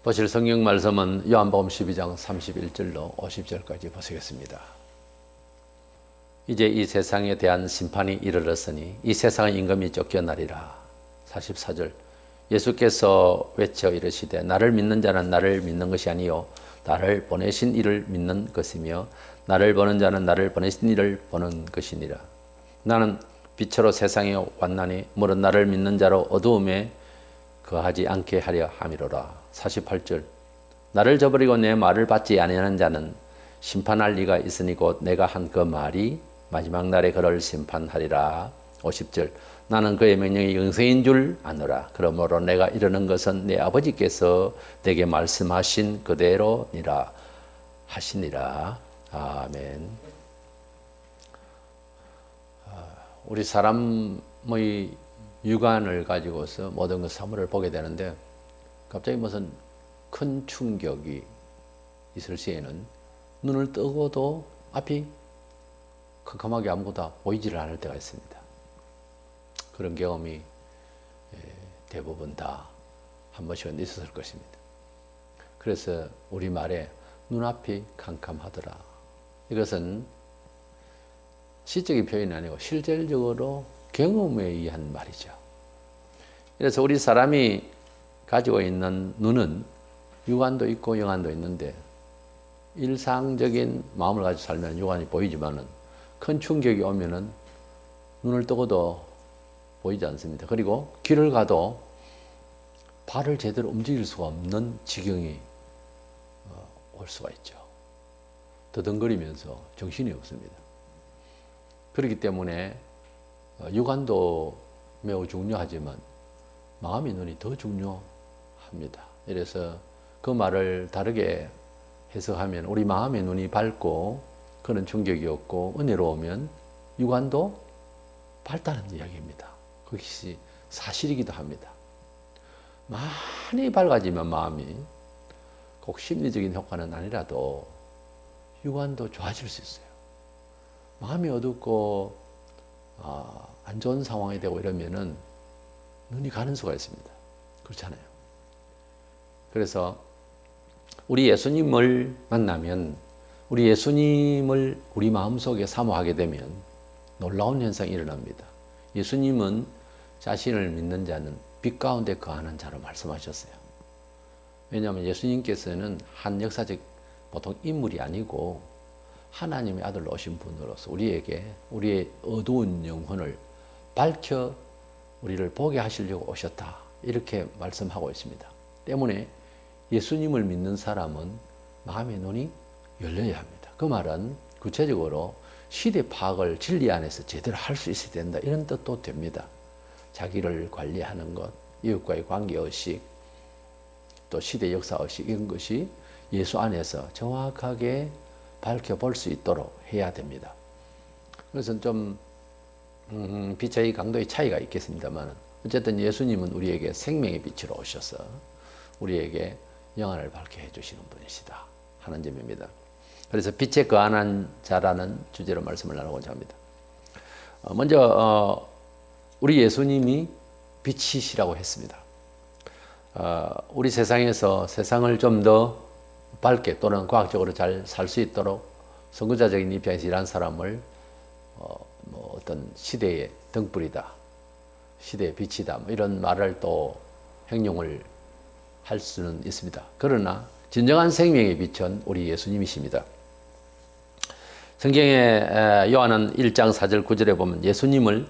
보실 성경 말씀은 요한복음 12장 31절로 50절까지 보시겠습니다. 이제 이 세상에 대한 심판이 이르렀으니 이 세상의 임금이 쫓겨나리라. 44절 예수께서 외쳐 이르시되 나를 믿는 자는 나를 믿는 것이 아니요 나를 보내신 이를 믿는 것이며 나를 보는 자는 나를 보내신 이를 보는 것이니라. 나는 빛으로 세상에 왔나니 물은 나를 믿는 자로 어두움에 거하지 않게 하려 함이로라. 48절 나를 저버리고 내 말을 받지 아니하는 자는 심판할 리가 있으니 곧 내가 한 그 말이 마지막 날에 그를 심판하리라. 50절 나는 그의 명령이 영생인 줄 아노라. 그러므로 내가 이르는 것은 내 아버지께서 내게 말씀하신 그대로니라 하시니라. 아멘. 우리 사람의 육안을 가지고서 모든 그 사물을 보게 되는데 갑자기 무슨 큰 충격이 있을 시에는 눈을 뜨고도 앞이 캄캄하게 아무것도 보이지를 않을 때가 있습니다. 그런 경험이 대부분 다 한 번씩은 있었을 것입니다. 그래서 우리말에 눈앞이 캄캄하더라. 이것은 시적인 표현이 아니고 실질적으로 경험에 의한 말이죠. 그래서 우리 사람이 가지고 있는 눈은 육안도 있고 영안도 있는데 일상적인 마음을 가지고 살면 육안이 보이지만은 큰 충격이 오면은 눈을 뜨고도 보이지 않습니다. 그리고 길을 가도 발을 제대로 움직일 수가 없는 지경이 올 수가 있죠. 더듬거리면서 정신이 없습니다. 그렇기 때문에 육안도 매우 중요하지만 마음의 눈이 더 중요합니다. 이래서 그 말을 다르게 해석하면 우리 마음의 눈이 밝고 그런 충격이 없고 은혜로우면 육안도 밝다는 이야기입니다. 그것이 사실이기도 합니다. 많이 밝아지면 마음이 꼭 심리적인 효과는 아니라도 육안도 좋아질 수 있어요. 마음이 어둡고 안 좋은 상황이 되고 이러면은 눈이 가는 수가 있습니다. 그렇잖아요. 그래서 우리 예수님을 만나면 우리 예수님을 우리 마음속에 사모하게 되면 놀라운 현상이 일어납니다. 예수님은 자신을 믿는 자는 빛 가운데 거하는 자로 말씀하셨어요. 왜냐하면 예수님께서는 한 역사적 보통 인물이 아니고 하나님의 아들로 오신 분으로서 우리에게 우리의 어두운 영혼을 밝혀 우리를 보게 하시려고 오셨다. 이렇게 말씀하고 있습니다. 때문에 예수님을 믿는 사람은 마음의 눈이 열려야 합니다. 그 말은 구체적으로 시대 파악을 진리 안에서 제대로 할 수 있어야 된다. 이런 뜻도 됩니다. 자기를 관리하는 것, 이웃과의 관계의식, 또 시대 역사의식 이런 것이 예수 안에서 정확하게 밝혀볼 수 있도록 해야 됩니다. 그래서 좀 빛의 강도의 차이가 있겠습니다만 어쨌든 예수님은 우리에게 생명의 빛으로 오셔서 우리에게 영안을 밝게 해주시는 분이시다 하는 점입니다. 그래서 빛에 거하는 자라는 주제로 말씀을 나누고자 합니다. 먼저 우리 예수님이 빛이시라고 했습니다. 우리 세상에서 세상을 좀 더 밝게 또는 과학적으로 잘 살 수 있도록 선구자적인 입장에서 일한 사람을 어떤 시대의 등불이다, 시대의 빛이다 이런 말을 또 행용을 할 수는 있습니다. 그러나 진정한 생명의 빛은 우리 예수님이십니다. 성경에 요한은 1장 4절 9절에 보면 예수님을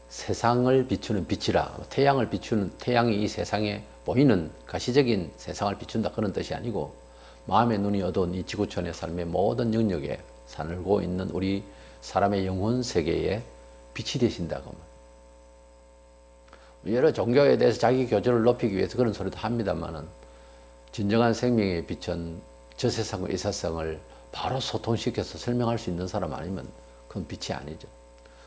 세상을 비추는 빛이라, 태양을 비추는, 태양이 이 세상에 보이는 가시적인 세상을 비춘다 그런 뜻이 아니고 마음의 눈이 어두운 이 지구촌의 삶의 모든 영역에 살고 있는 우리 사람의 영혼 세계에 빛이 되신다고 합니다. 여러 종교에 대해서 자기 교준을 높이기 위해서 그런 소리도 합니다만은 진정한 생명의 빛은 저 세상과 이 세상을 바로 소통시켜서 설명할 수 있는 사람 아니면 그건 빛이 아니죠.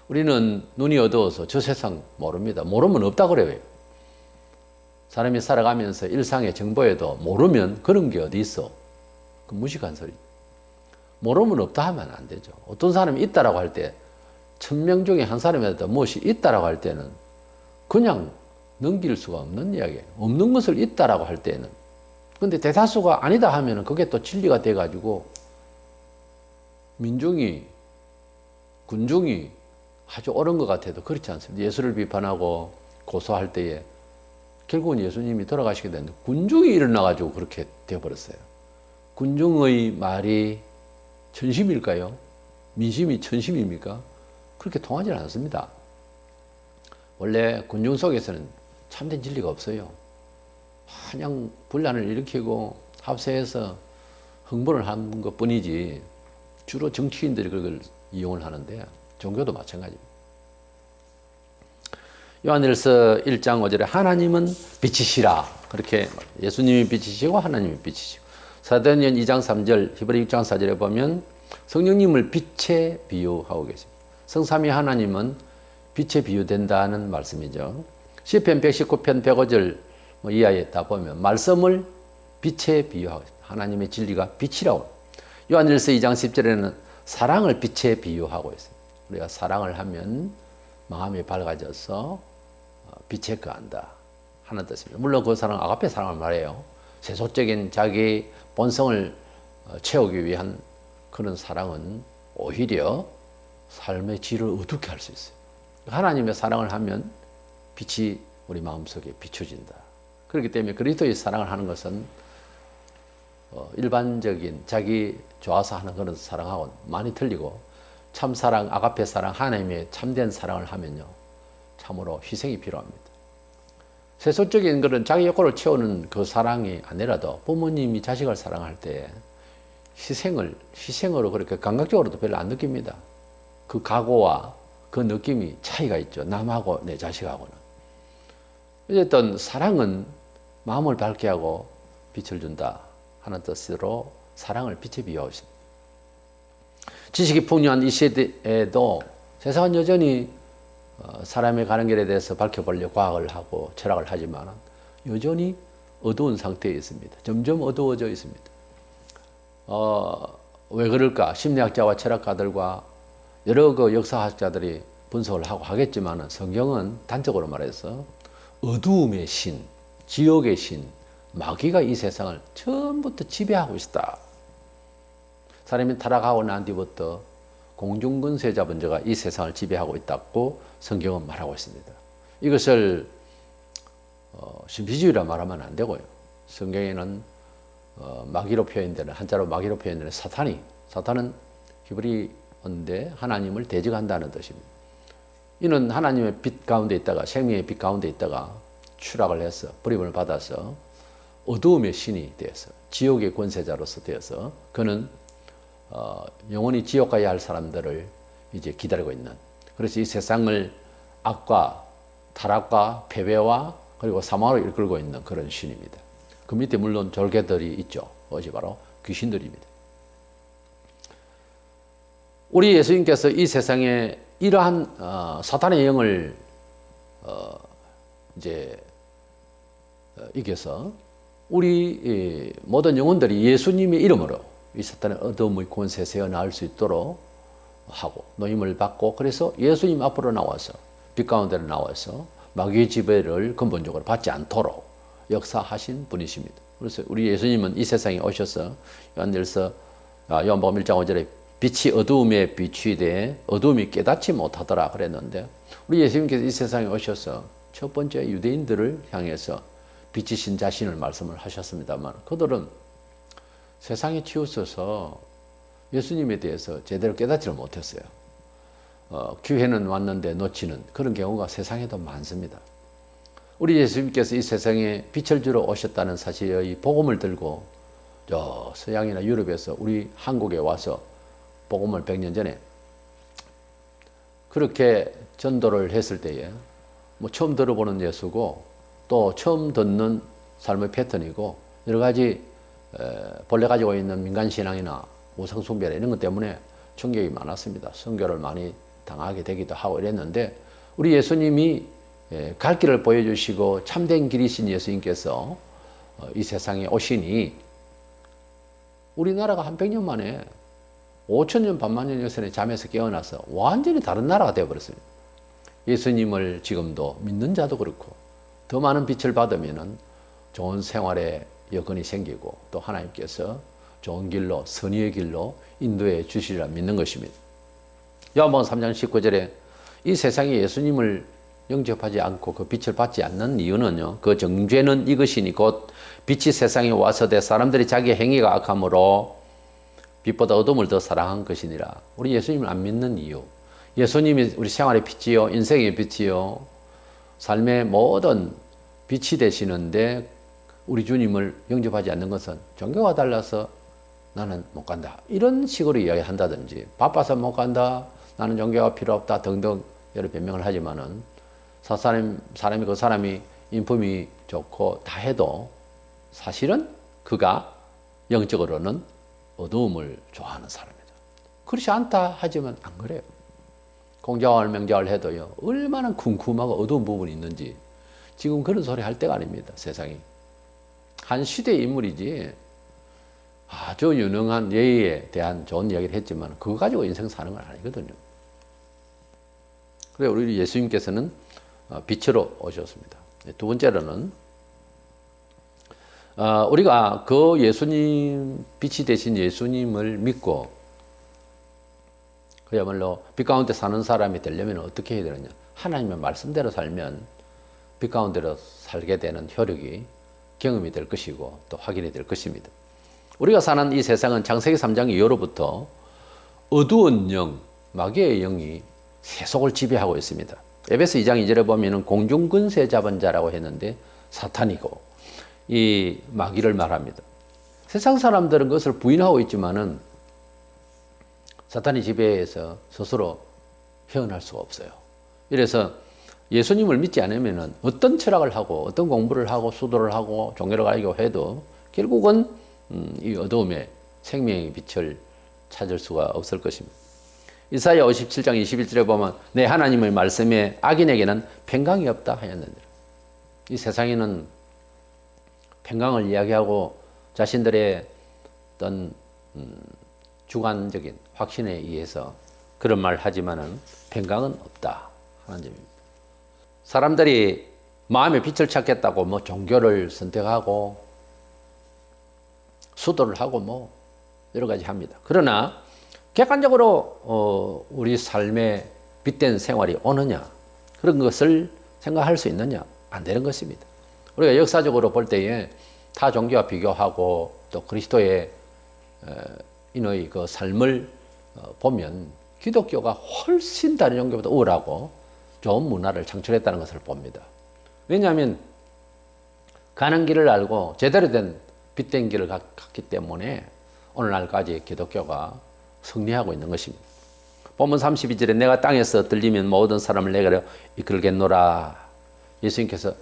우리는 눈이 어두워서 저 세상 모릅니다. 모르면 없다 그래요. 사람이 살아가면서 일상의 정보에도 모르면 그런 게 어디 있어. 그 무식한 소리. 모르면 없다 하면 안 되죠. 어떤 사람이 있다라고 할 때 1000명 중에 한 사람이라도 무엇이 있다라고 할 때는 그냥 넘길 수가 없는 이야기예요. 없는 것을 있다라고 할 때는 근데 대다수가 아니다 하면 그게 또 진리가 돼가지고 민중이, 군중이 아주 옳은 것 같아도 그렇지 않습니다. 예수를 비판하고 고소할 때에 결국은 예수님이 돌아가시게 됐는데 군중이 일어나가지고 그렇게 되어버렸어요. 군중의 말이 천심일까요? 민심이 천심입니까? 그렇게 통하지 않습니다. 원래 군중 속에서는 참된 진리가 없어요. 그냥 분란을 일으키고 합세해서 흥분을 한 것 뿐이지 주로 정치인들이 그걸 이용을 하는데 종교도 마찬가지입니다. 요한일서 1장 5절에 하나님은 빛이시라. 그렇게 예수님이 빛이시고 하나님이 빛이시고, 사도행전 2장 3절, 히브리 6장 4절에 보면 성령님을 빛에 비유하고 계십니다. 성삼위 하나님은 빛에 비유된다는 말씀이죠. 시편 119편 105절 이하에 다 보면 말씀을 빛에 비유하고 있습니다. 하나님의 진리가 빛이라고. 요한일서 2장 10절에는 사랑을 빛에 비유하고 있습니다. 우리가 사랑을 하면 마음이 밝아져서 빛에 거한다 하는 뜻입니다. 물론 그 사랑은 아가페 사랑을 말해요. 세속적인 자기 본성을 채우기 위한 그런 사랑은 오히려 삶의 질을 어둡게 할 수 있어요. 하나님의 사랑을 하면 빛이 우리 마음속에 비춰진다. 그렇기 때문에 그리스도의 사랑을 하는 것은 일반적인 자기 좋아서 하는 그런 사랑하고는 많이 틀리고, 참사랑, 아가페 사랑, 하나님의 참된 사랑을 하면요 참으로 희생이 필요합니다. 세속적인 그런 자기 욕구를 채우는 그 사랑이 아니라도 부모님이 자식을 사랑할 때 희생으로 그렇게 감각적으로도 별로 안 느낍니다. 그 각오와 그 느낌이 차이가 있죠. 남하고 내 자식하고는. 어쨌든 사랑은 마음을 밝게 하고 빛을 준다 하는 뜻으로 사랑을 빛에 비유하고 있습니다. 지식이 풍요한 이 시대에도 세상은 여전히 사람의 가는 길에 대해서 밝혀보려고 과학을 하고 철학을 하지만 여전히 어두운 상태에 있습니다. 점점 어두워져 있습니다. 왜 그럴까? 심리학자와 철학가들과 여러 그 역사학자들이 분석을 하고 하겠지만 성경은 단적으로 말해서 어두움의 신, 지옥의 신, 마귀가 이 세상을 처음부터 지배하고 있다. 사람이 타락하고 난 뒤부터 공중근세자 번제가 이 세상을 지배하고 있다고 성경은 말하고 있습니다. 이것을 신비주의라 말하면 안 되고요. 성경에는 마귀로 표현되는, 한자로 마귀로 표현되는 사탄은 히브리어인데 하나님을 대적한다는 뜻입니다. 이는 하나님의 빛 가운데 있다가, 생명의 빛 가운데 있다가 추락을 해서 버림을 받아서 어두움의 신이 되어서 지옥의 권세자로서 되어서 그는 영원히 지옥 가야 할 사람들을 이제 기다리고 있는, 그래서 이 세상을 악과 타락과 패배와 그리고 사망으로 이끌고 있는 그런 신입니다. 그 밑에 물론 졸개들이 있죠. 그것이 바로 귀신들입니다. 우리 예수님께서 이 세상에 이러한 사탄의 영을 이제 이겨서 우리 모든 영혼들이 예수님의 이름으로 이 사탄의 어둠의 권세에서 나을 수 있도록 하고 노임을 받고, 그래서 예수님 앞으로 나와서 빛 가운데로 나와서 마귀의 지배를 근본적으로 받지 않도록 역사하신 분이십니다. 그래서 우리 예수님은 이 세상에 오셔서 요한복음 1장 5절에 빛이 어두움에 비추되 어두움이 깨닫지 못하더라 그랬는데, 우리 예수님께서 이 세상에 오셔서 첫 번째 유대인들을 향해서 빛이신 자신을 말씀을 하셨습니다만, 그들은 세상에 치우쳐서 예수님에 대해서 제대로 깨닫지를 못했어요. 기회는 왔는데 놓치는 그런 경우가 세상에도 많습니다. 우리 예수님께서 이 세상에 빛을 주러 오셨다는 사실의 복음을 들고 저 서양이나 유럽에서 우리 한국에 와서 복음을 100년 전에 그렇게 전도를 했을 때에 뭐 처음 들어보는 예수고 또 처음 듣는 삶의 패턴이고 여러 가지 본래 가지고 있는 민간신앙이나 우상숭배나 이런 것 때문에 충격이 많았습니다. 선교를 많이 당하게 되기도 하고 이랬는데, 우리 예수님이 갈 길을 보여주시고 참된 길이신 예수님께서 이 세상에 오시니 우리나라가 한 100년 만에 5천년 반만년 역선에 잠에서 깨어나서 완전히 다른 나라가 되어버렸습니다. 예수님을 지금도 믿는 자도 그렇고 더 많은 빛을 받으면 좋은 생활에 여건이 생기고 또 하나님께서 좋은 길로 선의의 길로 인도해 주시리라 믿는 것입니다. 요한복음 3장 19절에 이 세상에 예수님을 영접하지 않고 그 빛을 받지 않는 이유는요, 그 정죄는 이것이니 곧 빛이 세상에 와서 대 사람들이 자기 행위가 악함으로 빛보다 어둠을 더 사랑한 것이니라. 우리 예수님을 안 믿는 이유, 예수님이 우리 생활의 빛이요 인생의 빛이요 삶의 모든 빛이 되시는데 우리 주님을 영접하지 않는 것은 종교가 달라서 나는 못 간다, 이런 식으로 이야기한다든지, 바빠서 못 간다, 나는 종교가 필요 없다 등등 여러 변명을 하지만은 사람이 그 사람이 인품이 좋고 다 해도 사실은 그가 영적으로는 어두움을 좋아하는 사람이다. 그렇지 않다 하지만 안 그래요. 공자월 명자월 해도요, 얼마나 쿰쿰하고 어두운 부분이 있는지 지금 그런 소리 할 때가 아닙니다. 세상이 한 시대의 인물이지 아주 유능한 예의에 대한 좋은 이야기를 했지만 그거 가지고 인생 사는 건 아니거든요. 그래 우리 예수님께서는 빛으로 오셨습니다. 두 번째로는 우리가 그 예수님, 빛이 되신 예수님을 믿고 그야말로 빛 가운데 사는 사람이 되려면 어떻게 해야 되느냐, 하나님의 말씀대로 살면 빛 가운데로 살게 되는 효력이 경험이 될 것이고 또 확인이 될 것입니다. 우리가 사는 이 세상은 창세기 3장 이후로부터 어두운 영, 마귀의 영이 세속을 지배하고 있습니다. 에베소 2장 2절에 보면 공중근세 잡은 자라고 했는데 사탄이고 이 마귀를 말합니다. 세상 사람들은 그것을 부인하고 있지만은 사탄이 지배해서 스스로 헤어날 수가 없어요. 이래서 예수님을 믿지 않으면은 어떤 철학을 하고 어떤 공부를 하고 수도를 하고 종교를 가지고 해도 결국은 이 어두움의 생명의 빛을 찾을 수가 없을 것입니다. 이사야 57장 21절에 보면 내 하나님의 말씀에 악인에게는 평강이 없다 하였느니라. 이 세상에는 평강을 이야기하고 자신들의 어떤 주관적인 확신에 의해서 그런 말을 하지만은 평강은 없다 하는 점입니다. 사람들이 마음의 빛을 찾겠다고 뭐 종교를 선택하고 수도를 하고 뭐 여러 가지 합니다. 그러나 객관적으로 우리 삶에 빛된 생활이 오느냐, 그런 것을 생각할 수 있느냐, 안 되는 것입니다. 우리가 역사적으로 볼 때에 타 종교와 비교하고 또 그리스도의 인의 그 삶을 보면 기독교가 훨씬 다른 종교보다 우월하고 좋은 문화를 창출했다는 것을 봅니다. 왜냐하면 가는 길을 알고 제대로 된 빛된 길을 갔기 때문에 오늘날까지 기독교가 승리하고 있는 것입니다. 본문 32절에 내가 땅에서 들리면 모든 사람을 내게로 이끌겠노라. 예수님께서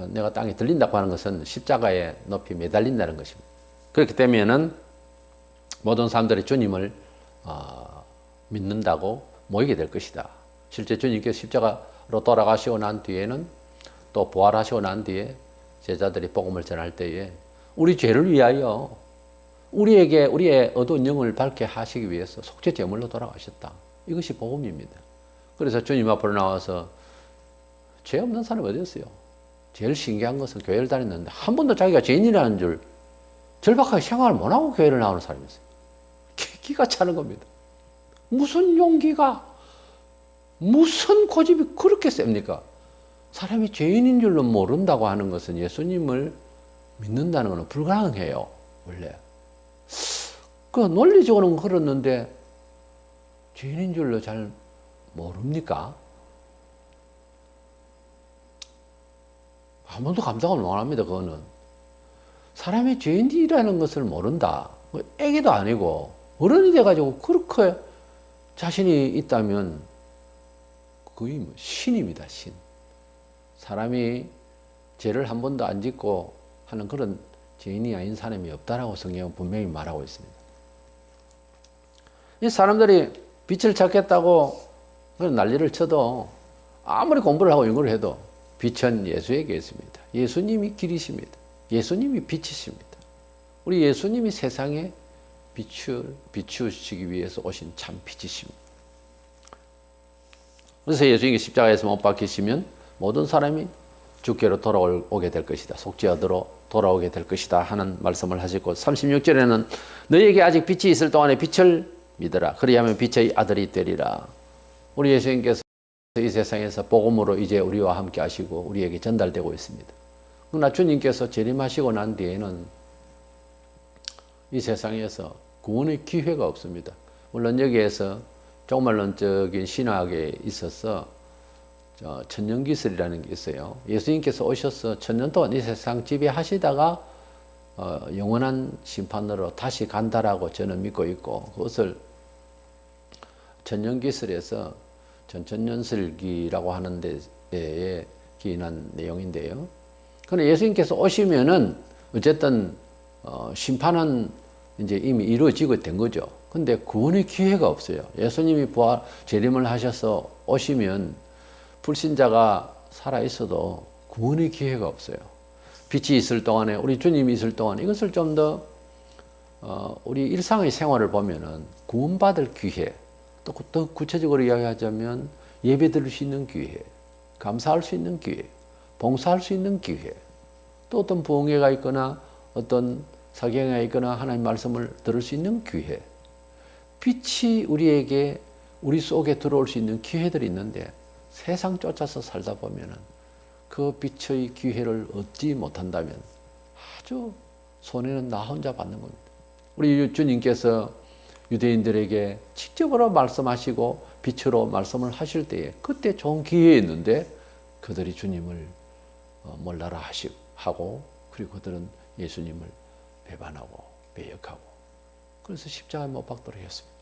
내가 땅에 들린다고 하는 것은 십자가에 높이 매달린다는 것입니다. 그렇기 때문에는 모든 사람들이 주님을 믿는다고 모이게 될 것이다. 실제 주님께서 십자가로 돌아가시고 난 뒤에는 또 부활하시고 난 뒤에 제자들이 복음을 전할 때에 우리 죄를 위하여 우리에게 우리의 어두운 영을 밝게 하시기 위해서 속죄 제물로 돌아가셨다. 이것이 복음입니다. 그래서 주님 앞으로 나와서 죄 없는 사람이 어디 있어요? 제일 신기한 것은 교회를 다녔는데 한 번도 자기가 죄인이라는 줄 절박하게 생각을 못하고 교회를 나오는 사람이 있어요. 기가 차는 겁니다. 무슨 용기가, 무슨 고집이 그렇게 셉니까? 사람이 죄인인 줄로 모른다고 하는 것은 예수님을 믿는다는 것은 불가능해요. 원래. 그 논리적으로는 그렇는데 죄인인 줄로 잘 모릅니까? 아무도 감당을 못합니다. 그거는. 사람이 죄인이라는 것을 모른다. 애기도 아니고 어른이 돼가지고 그렇게 자신이 있다면 거의 신입니다. 신. 사람이 죄를 한 번도 안 짓고 하는 그런 죄인이 아닌 사람이 없다라고 성경은 분명히 말하고 있습니다. 이 사람들이 빛을 찾겠다고 난리를 쳐도 아무리 공부를 하고 연구를 해도 빛은 예수에게 있습니다. 예수님이 길이십니다. 예수님이 빛이십니다. 우리 예수님이 세상에 빛을 비추시기 위해서 오신 참 빛이십니다. 그래서 예수님이 십자가에서 못 박히시면 모든 사람이 주께로 돌아오게 될 것이다. 속죄하도로 돌아오게 될 것이다 하는 말씀을 하셨고 36절에는 너희에게 아직 빛이 있을 동안에 빛을 믿어라. 그리하면 빛의 아들이 되리라. 우리 예수님께서 이 세상에서 복음으로 이제 우리와 함께 하시고 우리에게 전달되고 있습니다. 그러나 주님께서 재림하시고 난 뒤에는 이 세상에서 구원의 기회가 없습니다. 물론 여기에서 종말론적인 신학에 있어서 천년기술이라는 게 있어요. 예수님께서 오셔서 천년 동안 이 세상 지배하시다가 영원한 심판으로 다시 간다라고 저는 믿고 있고 그것을 천년기술에서 전천년설기라고 하는 데에 기인한 내용인데요. 그런데 예수님께서 오시면은 어쨌든 심판은 이제 이미 이루어지고 된 거죠. 근데 구원의 기회가 없어요. 예수님이 재림을 하셔서 오시면 불신자가 살아 있어도 구원의 기회가 없어요. 빛이 있을 동안에 우리 주님이 있을 동안 이것을 좀 더 우리 일상의 생활을 보면은 구원받을 기회, 또 더 구체적으로 이야기하자면 예배 드릴 수 있는 기회, 감사할 수 있는 기회, 봉사할 수 있는 기회, 또 어떤 부흥회가 있거나 어떤 사경회가 있거나 하나님 말씀을 들을 수 있는 기회, 빛이 우리 속에 들어올 수 있는 기회들이 있는데 세상 쫓아서 살다 보면은 그 빛의 기회를 얻지 못한다면 아주 손해는 나 혼자 받는 겁니다. 우리 주님께서 유대인들에게 직접으로 말씀하시고 빛으로 말씀을 하실 때에 그때 좋은 기회였는데 그들이 주님을 몰라라 하고 그리고 그들은 예수님을 배반하고 배역하고 그래서 십자가에 못 박도록 했습니다.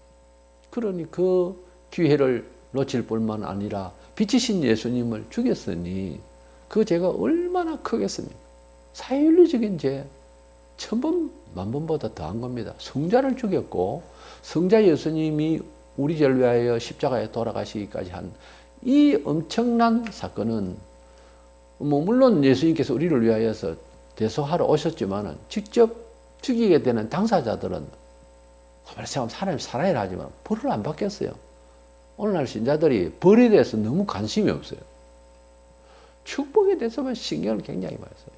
그러니 그 기회를 놓칠 뿐만 아니라 빛이신 예수님을 죽였으니 그 죄가 얼마나 크겠습니까? 사회윤리적인 죄 1000번 만번보다 더한 겁니다. 성자를 죽였고 성자 예수님이 우리 죄를 위하여 십자가에 돌아가시기까지 한 이 엄청난 사건은 물론 예수님께서 우리를 위하여서 대속하러 오셨지만 직접 죽이게 되는 당사자들은 하나님 살아야 하지만 벌을 안 받겠어요. 오늘날 신자들이 벌에 대해서 너무 관심이 없어요. 축복에 대해서만 신경을 굉장히 많이 써요.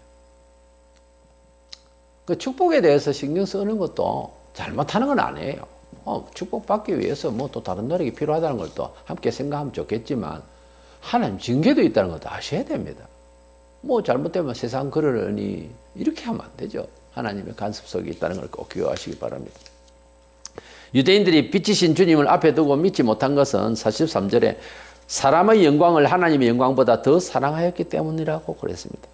그 축복에 대해서 신경 쓰는 것도 잘못하는 건 아니에요. 축복받기 위해서 뭐 또 다른 노력이 필요하다는 걸 또 함께 생각하면 좋겠지만 하나님 징계도 있다는 것도 아셔야 됩니다. 뭐 잘못되면 세상 그러려니 이렇게 하면 안 되죠. 하나님의 간섭 속에 있다는 걸 꼭 기억하시기 바랍니다. 유대인들이 빛이신 주님을 앞에 두고 믿지 못한 것은 43절에 사람의 영광을 하나님의 영광보다 더 사랑하였기 때문이라고 그랬습니다.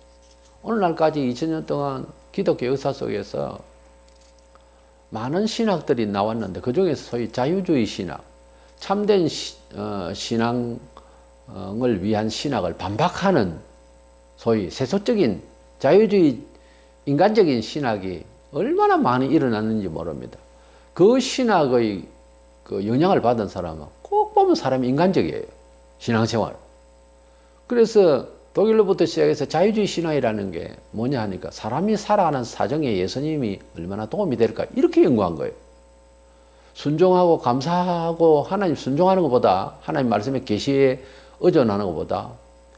오늘날까지 2000년 동안 기독교 역사 속에서 많은 신학들이 나왔는데 그중에서 소위 자유주의 신학, 참된 신앙을 위한 신학을 반박하는 소위 세속적인 자유주의 인간적인 신학이 얼마나 많이 일어났는지 모릅니다. 그 신학의 그 영향을 받은 사람은 꼭 보면 사람이 인간적이에요. 신앙생활. 그래서 독일로부터 시작해서 자유주의 신앙이라는 게 뭐냐 하니까 사람이 살아가는 사정에 예수님이 얼마나 도움이 될까 이렇게 연구한 거예요. 순종하고 감사하고 하나님 순종하는 것보다 하나님 말씀의 계시에 의존하는 것보다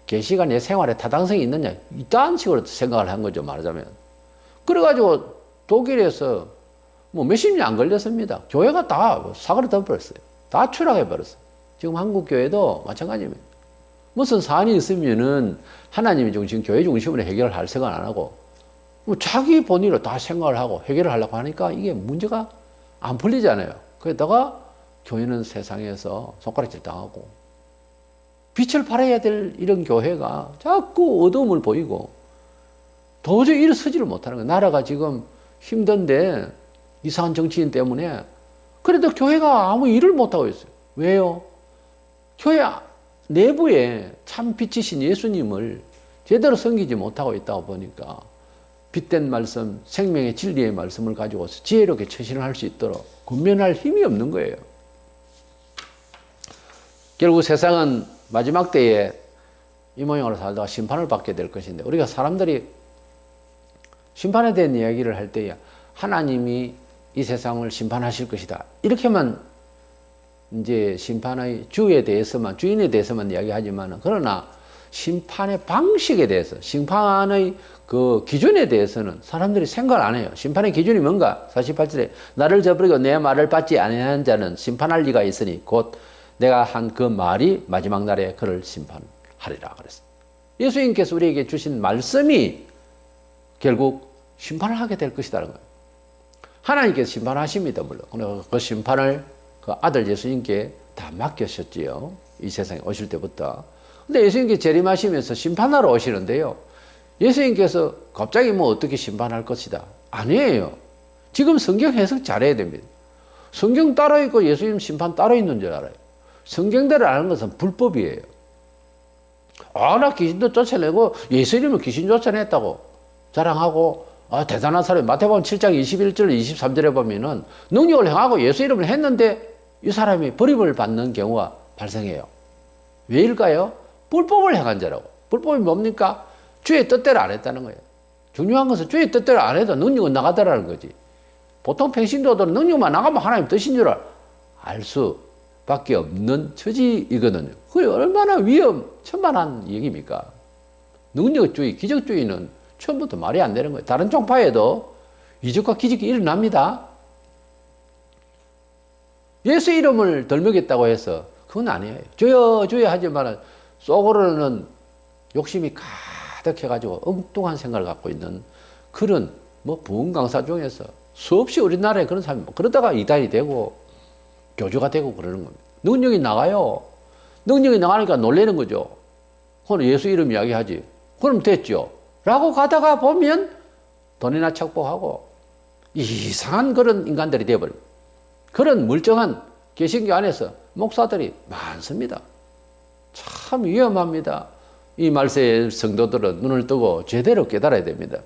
계시가 내 생활에 타당성이 있느냐 이딴 식으로 생각을 한 거죠. 말하자면. 그래가지고 독일에서 뭐 몇십 년 안 걸렸습니다. 교회가 다 사그라져 버렸어요. 다 추락해 버렸어요. 지금 한국 교회도 마찬가지입니다. 무슨 사안이 있으면은 하나님이 지금 교회 중심으로 해결을 할 생각 안 하고 뭐 자기 본의로 다 생각을 하고 해결을 하려고 하니까 이게 문제가 안 풀리잖아요. 그러다가 교회는 세상에서 손가락질 당하고 빛을 발해야 될 이런 교회가 자꾸 어두움을 보이고 도저히 일어서지를 못하는 거예요. 나라가 지금 힘든데 이상한 정치인 때문에 그래도 교회가 아무 일을 못하고 있어요. 왜요? 교회 내부에 참 빛이신 예수님을 제대로 섬기지 못하고 있다 보니까 빛된 말씀, 생명의 진리의 말씀을 가지고서 지혜롭게 처신을 할 수 있도록 군면할 힘이 없는 거예요. 결국 세상은 마지막 때에 이 모양으로 살다가 심판을 받게 될 것인데 우리가 사람들이 심판에 대한 이야기를 할 때에 하나님이 이 세상을 심판하실 것이다. 이렇게만 이제 심판의 주인에 대해서만 이야기하지만 그러나 심판의 방식에 대해서, 심판의 그 기준에 대해서는 사람들이 생각을 안 해요. 심판의 기준이 뭔가? 48절에 나를 저버리고 내 말을 받지 아니하는 자는 심판할 리가 있으니 곧 내가 한 그 말이 마지막 날에 그를 심판하리라 그랬어요. 예수님께서 우리에게 주신 말씀이 결국 심판을 하게 될 것이라는 거예요. 하나님께서 심판하십니다, 물론. 그 심판을 그 아들 예수님께 다 맡기셨지요. 이 세상에 오실 때부터. 근데 예수님께 재림하시면서 심판하러 오시는데요. 예수님께서 갑자기 뭐 어떻게 심판할 것이다. 아니에요. 지금 성경 해석 잘해야 됩니다. 성경 따로 있고 예수님 심판 따로 있는 줄 알아요. 성경대로 아는 것은 불법이에요. 나 귀신도 쫓아내고 예수님은 귀신 쫓아냈다고 자랑하고 대단한 사람이 마태복음 7장 21절 23절에 보면은 능력을 행하고 예수 이름을 했는데 이 사람이 버림을 받는 경우가 발생해요. 왜일까요? 불법을 행한 자라고. 불법이 뭡니까? 주의 뜻대로 안 했다는 거예요. 중요한 것은 주의 뜻대로 안 해도 능력은 나가더라는 거지. 보통 평신도들은 능력만 나가면 하나님 뜻인 줄 알 수밖에 없는 처지이거든요. 그게 얼마나 위험천만한 얘기입니까? 능력주의, 기적주의는 처음부터 말이 안 되는 거예요. 다른 종파에도 이적과 기적이 일어납니다. 예수 이름을 덜먹였다고 해서 그건 아니에요. 주여 주여 하지만 속으로는 욕심이 가득해가지고 엉뚱한 생각을 갖고 있는 그런 부흥 강사 중에서 수없이 우리나라에 그런 사람이 그러다가 이단이 되고 교주가 되고 그러는 겁니다. 능력이 나가요. 능력이 나가니까 놀라는 거죠. 그건 예수 이름 이야기하지. 그럼 됐죠. 라고 가다가 보면 돈이나 착복하고 이상한 그런 인간들이 되어버립니다. 그런 멀쩡한 개신교 안에서 목사들이 많습니다. 참 위험합니다. 이 말세의 성도들은 눈을 뜨고 제대로 깨달아야 됩니다.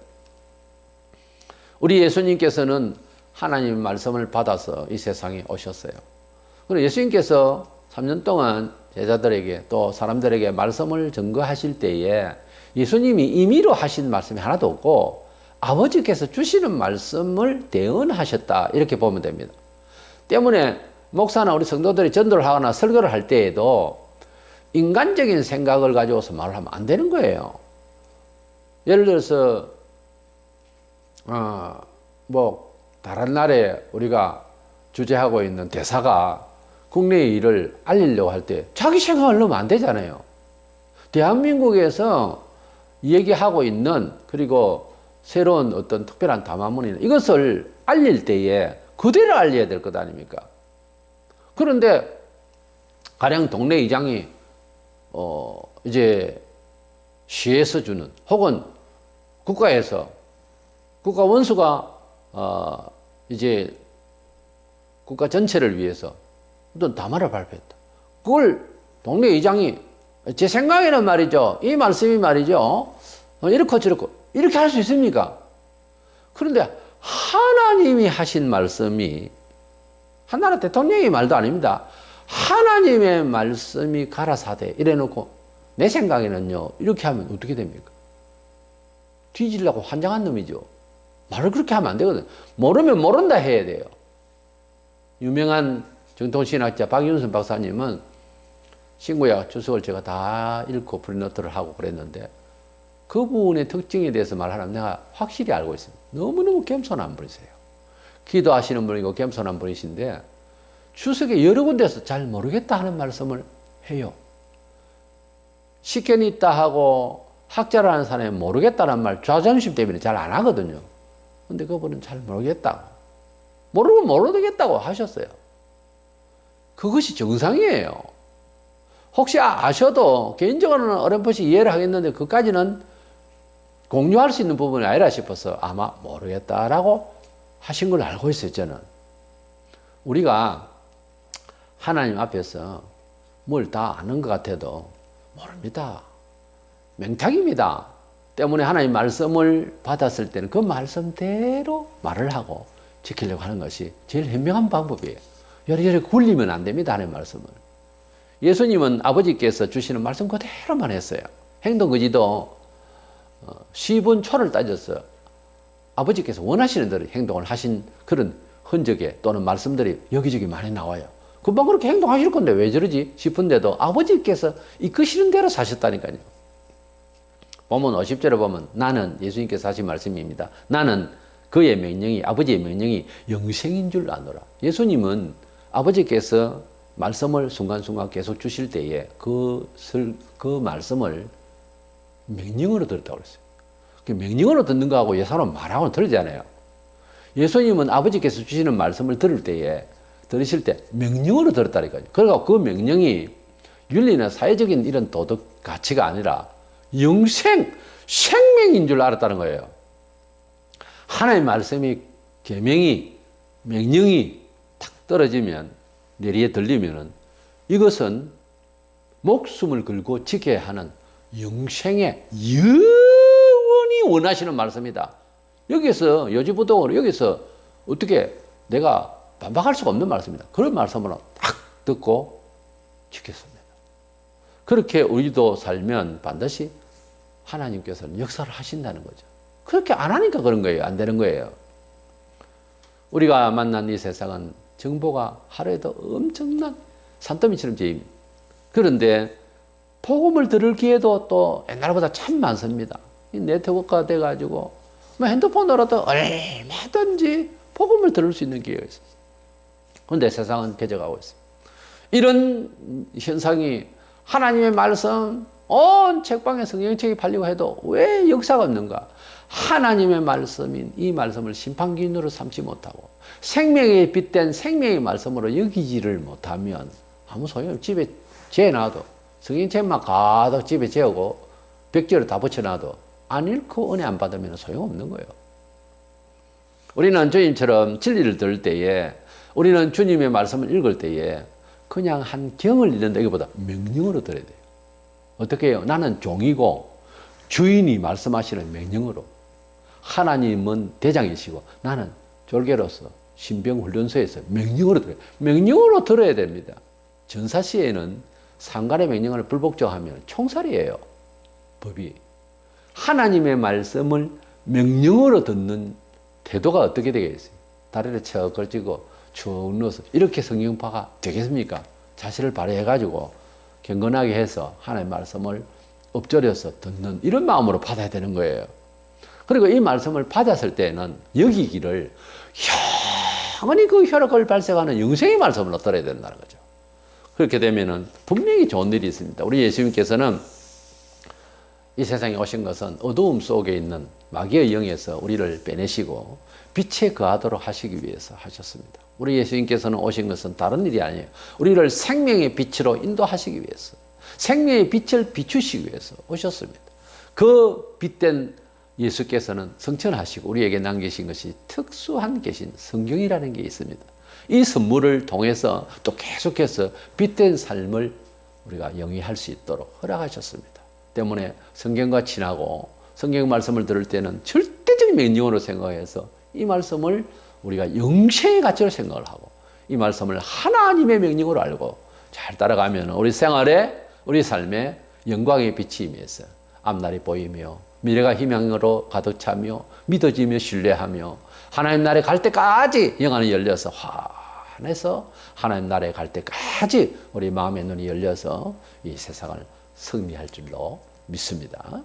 우리 예수님께서는 하나님의 말씀을 받아서 이 세상에 오셨어요. 그리고 예수님께서 3년 동안 제자들에게 또 사람들에게 말씀을 전거하실 때에 예수님이 임의로 하신 말씀이 하나도 없고 아버지께서 주시는 말씀을 대언하셨다 이렇게 보면 됩니다. 때문에 목사나 우리 성도들이 전도를 하거나 설교를 할 때에도 인간적인 생각을 가지고서 말을 하면 안 되는 거예요. 예를 들어서 다른 나라에 우리가 주재하고 있는 대사가 국내의 일을 알리려고 할 때 자기 생각을 넣으면 안 되잖아요. 대한민국에서 얘기하고 있는 그리고 새로운 어떤 특별한 담화문이나 이것을 알릴 때에 그대로 알려야 될 것 아닙니까? 그런데 가령 동네 의장이 이제 시에서 주는 혹은 국가에서 국가 원수가 이제 국가 전체를 위해서 어떤 담화를 발표했다. 그걸 동네 의장이 제 생각에는 말이죠. 이 말씀이 말이죠. 이렇고 저렇고 이렇게 할 수 있습니까? 그런데 하나님이 하신 말씀이 한나라 대통령의 말도 아닙니다. 하나님의 말씀이 가라사대 이래놓고 내 생각에는요 이렇게 하면 어떻게 됩니까? 뒤지려고 환장한 놈이죠. 말을 그렇게 하면 안 되거든. 모르면 모른다 해야 돼요. 유명한 정통신학자 박윤선 박사님은 신구약 주석을 제가 다 읽고 프리노트를 하고 그랬는데 그분의 특징에 대해서 말하면 내가 확실히 알고 있습니다. 너무너무 겸손한 분이세요. 기도하시는 분이고 겸손한 분이신데 주석에 여러 군데서 잘 모르겠다 하는 말씀을 해요. 식견이 있다 하고 학자라는 사람이 모르겠다는 말 자존심 때문에 잘 안 하거든요. 근데 그분은 잘 모르겠다고. 모르고 모르겠다고 하셨어요. 그것이 정상이에요. 혹시 아셔도 개인적으로는 어렴풋이 이해를 하겠는데 그까지는 공유할 수 있는 부분이 아니라 싶어서 아마 모르겠다라고 하신 걸 알고 있어요, 저는. 우리가 하나님 앞에서 뭘 다 아는 것 같아도 모릅니다. 맹탕입니다. 때문에 하나님 말씀을 받았을 때는 그 말씀대로 말을 하고 지키려고 하는 것이 제일 현명한 방법이에요. 여러저러 굴리면 안 됩니다, 하나님 말씀을. 예수님은 아버지께서 주시는 말씀 그대로만 했어요. 행동거지도 10분 초를 따져서 아버지께서 원하시는 대로 행동을 하신 그런 흔적에 또는 말씀들이 여기저기 많이 나와요. 금방 그렇게 행동하실 건데 왜 저러지 싶은데도 아버지께서 이끄시는 대로 사셨다니까요. 보면 50절에 보면 나는 예수님께서 하신 말씀입니다. 나는 그의 명령이 아버지의 명령이 영생인 줄 아노라. 예수님은 아버지께서 말씀을 순간순간 계속 주실 때에 그 말씀을 명령으로 들었다고 그랬어요. 명령으로 듣는 거하고 예사로 말하고는 다르잖아요. 예수님은 아버지께서 주시는 말씀을 들으실 때 명령으로 들었다니까요. 그러니까 그 명령이 윤리나 사회적인 이런 도덕 가치가 아니라 생명인 줄 알았다는 거예요. 하나님의 말씀이, 계명이, 명령이 탁 떨어지면, 내리에 들리면은 이것은 목숨을 걸고 지켜야 하는 영생의 영원히 원하시는 말씀이다. 여기서 여지부동으로 여기서 어떻게 내가 반박할 수가 없는 말씀입니다. 그런 말씀으로 딱 듣고 지켰습니다. 그렇게 우리도 살면 반드시 하나님께서는 역사를 하신다는 거죠. 그렇게 안 하니까 그런 거예요. 안 되는 거예요. 우리가 만난 이 세상은 정보가 하루에도 엄청난 산더미처럼 제입니다. 그런데 복음을 들을 기회도 또 옛날보다 참 많습니다. 이 네트워크가 돼가지고 뭐 핸드폰으로도 얼마든지 복음을 들을 수 있는 기회가 있어요. 그런데 세상은 개져가고 있어요. 이런 현상이 하나님의 말씀 온 책방에 성경책이 팔리고 해도 왜 역사가 없는가? 하나님의 말씀인 이 말씀을 심판기준으로 삼지 못하고 생명에 빗댄 생명의 말씀으로 여기지를 못하면 아무 소용없어요. 집에 재놔도 성경책만 가득 집에 재우고 벽지를 다 붙여놔도 안 읽고 은혜 안 받으면 소용없는 거예요. 우리는 주님처럼 진리를 들을 때에 우리는 주님의 말씀을 읽을 때에 그냥 한 경을 읽는다기보다 명령으로 들어야 돼요. 어떻게 해요? 나는 종이고 주인이 말씀하시는 명령으로, 하나님은 대장이시고 나는 졸개로서 신병훈련소에서 명령으로 들어요. 명령으로 들어야 됩니다. 전사시에는 상관의 명령을 불복종하면 총살이에요. 법이. 하나님의 말씀을 명령으로 듣는 태도가 어떻게 되겠어요? 다리를 척 걸치고 쭉 누워서 이렇게 성경파가 되겠습니까? 자세를 발휘해가지고 경건하게 해서 하나님의 말씀을 엎드려서 듣는 이런 마음으로 받아야 되는 거예요. 그리고 이 말씀을 받았을 때는 여기기를 영원히 그 효력을 발생하는 영생의 말씀을 들어야 된다는 거죠. 그렇게 되면은 분명히 좋은 일이 있습니다. 우리 예수님께서는 이 세상에 오신 것은 어두움 속에 있는 마귀의 영에서 우리를 빼내시고 빛에 거하도록 하시기 위해서 하셨습니다. 우리 예수님께서는 오신 것은 다른 일이 아니에요. 우리를 생명의 빛으로 인도하시기 위해서, 생명의 빛을 비추시기 위해서 오셨습니다. 그 빛된 예수께서는 성천하시고 우리에게 남기신 것이 특수한 계신 성경이라는 게 있습니다. 이 선물을 통해서 또 계속해서 빛된 삶을 우리가 영위할 수 있도록 허락하셨습니다. 때문에 성경과 친하고 성경 말씀을 들을 때는 절대적인 명령으로 생각해서 이 말씀을 우리가 영생의 가치로 생각을 하고 이 말씀을 하나님의 명령으로 알고 잘 따라가면 우리 생활에, 우리 삶에 영광의 빛이 임해서 앞날이 보이며 미래가 희망으로 가득 차며 믿어지며 신뢰하며 하나님 나라에 갈 때까지 영안이 열려서 환해서 하나님 나라에 갈 때까지 우리 마음의 눈이 열려서 이 세상을 승리할 줄로 믿습니다.